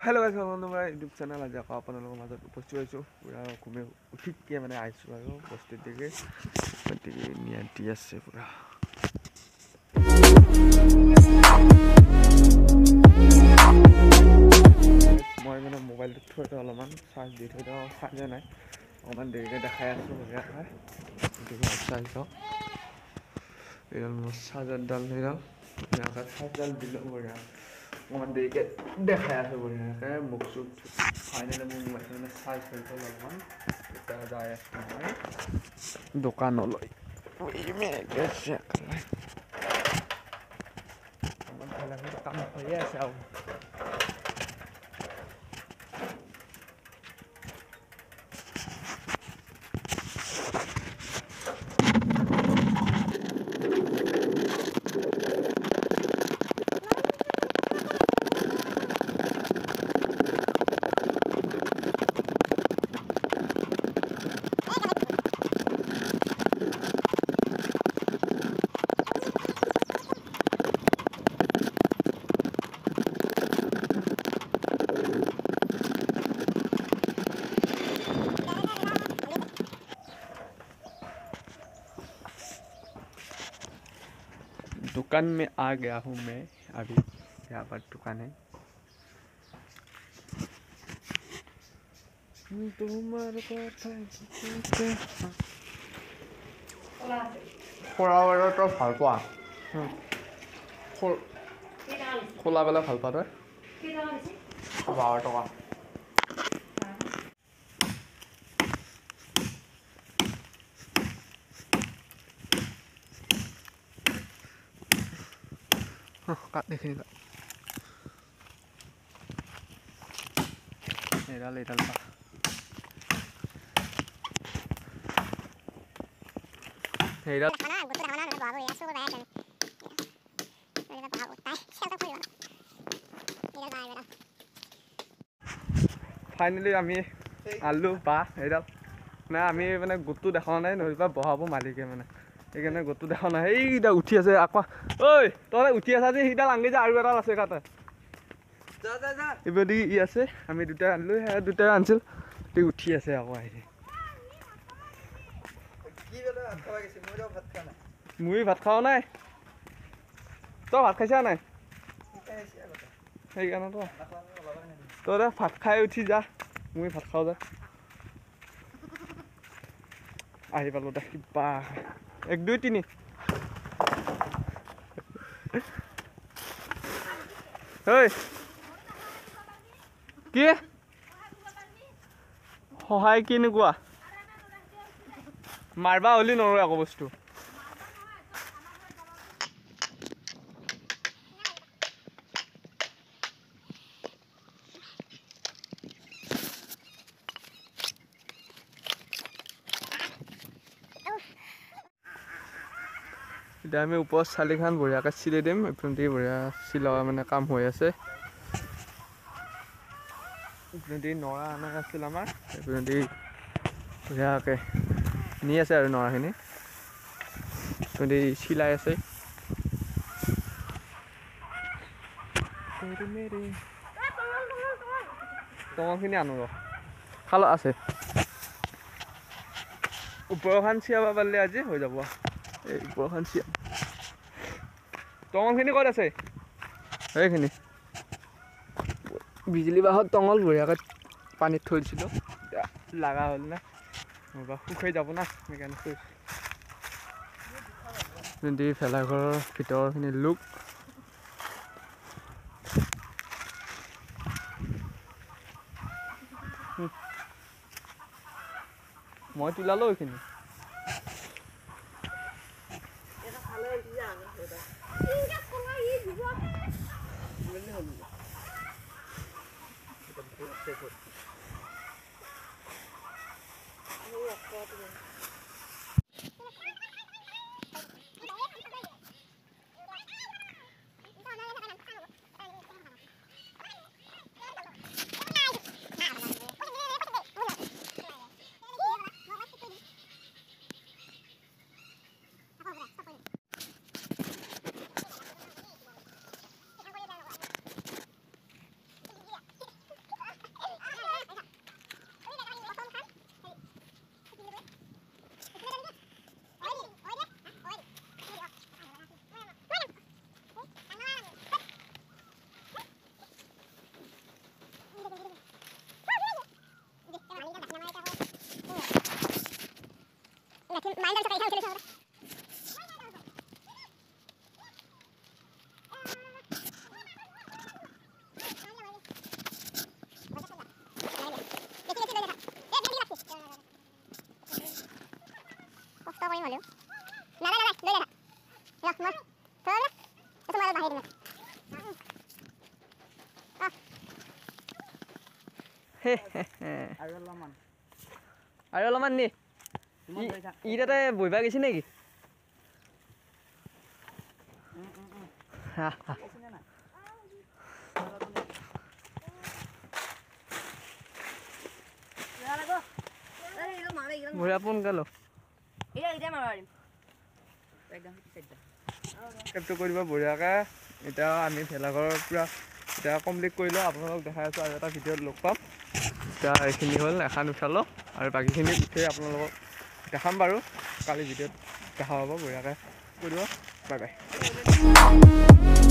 hello guys welcome to my YouTube channel आज আকৌ আপোনালোকৰ মাজত উপস্থিত হৈছোঁ পুৰা ঘুমে উঠিকে মানে আহিছোঁ আৰু বস্তিৰ দিকে গতিকে নিয়াতি আছে পুৰা মই মানে মোবাইলটো থৈ অলপমান চাৰ্জ দি থৈ দিওঁ চাৰ্জে নাই অকণমান দেৰিকৈ দেখাই আছোঁ বঢ়িয়াকৈ গতিকে চাৰ্জ দিওঁ এইডাল মোৰ চাৰ্জাৰডাল সেইডাল ধুনীয়াকৈ চাৰ্জডাল দিলোঁ বঢ়িয়া অকণমান দেৰিকৈ দেখাই আছোঁ বঢ়িয়াকৈ মুখ চুখ ফাইনেলি মোৰ মোবাইলটো মানে চাৰ্জ হৈ গ'ল অলপমান এতিয়া যাই আছোঁ মই দোকানলৈ অকণমান কাম হৈয়ে আছে আৰু दुकान में आ गया हूँ मैं अभी यहाँ पर दुकान है खोला तो ভাল পোৱা খোলা বেলা ভাল পোৱা তই 12 টকা কাট দেখি এডাল এডাল পা এডাল ফাইনেলি আমি আলু বা এডাল নাই আমি মানে গোটটো দেখা নাই নহ'লে বহাব মালিকে মানে সেইকাৰণে গোটটো দেখা নাই সেইকেইটা উঠি আছে আকৌ ঐ তই উঠি আছা যে সেইডাল আনলি যে আৰু এডাল আছে কাটা এইবাৰ ই আছে আমি দুটা আনিলো সেয়া দুটা আনিছিল তে উঠি আছে আকৌ আহি মই ভাত খাওঁ নাই তই ভাত খাইছা নাই সেইকাৰণে তই ভাত খাই উঠি যা মই ভাত খাওঁ যা আহি পালো দে কিবা 1 2 3 ঐ কি সহায় কেনেকুৱা মাৰবা হ'লি নৰয় আকৌ বস্তু এতিয়া আমি ওপৰত চালিখন বঢ়িয়াকৈ চিলাই দিম এইপিনে বঢ়িয়া চিলোৱা মানে কাম হৈ আছে এইপিনে নৰা অনা আছিল আমাৰ এইপিনে বঢ়িয়াকৈ নি আছে আৰু নৰাখিনি এইপিনে চিলাই আছে টঙালখিনি আনো ৰ খাল আছে ওপৰখন চিয়াব পাৰিলে আজি হৈ যাব এই ওপৰখন চিয়া টঙলখিনি ক'ত আছে সেইখিনি বিজুলী বাঁহত টঙল বঢ়িয়াকৈ পানীত থৈ দিছিলোঁ এতিয়া লগা হ'ল না নহ'বা শুকাই যাব না সেইকাৰণে থৈছোঁ ভেলাঘৰৰ ভিতৰখিনি লুক মই তোলালো এইখিনি আৰু অলপমান নি ই তাতে বহিবা গৈছে নেকি বঢ়িয়া পোন গালো কেপটো কৰিব বঢ়িয়াকৈ এতিয়া আমি ভেলাঘৰৰ পূৰা এতিয়া কমপ্লিট কৰিলোঁ আপোনালোকক দেখাই আছোঁ আৰু এটা ভিডিঅ'ত লগ পাম এতিয়া এইখিনি হ'ল এখন উঠালোঁ আৰু বাকীখিনি উঠি আপোনালোকক দেখাম বাৰু কালি ভিডিঅ'ত দেখা পাব বঢ়িয়াকৈ কৰিব বাই বাই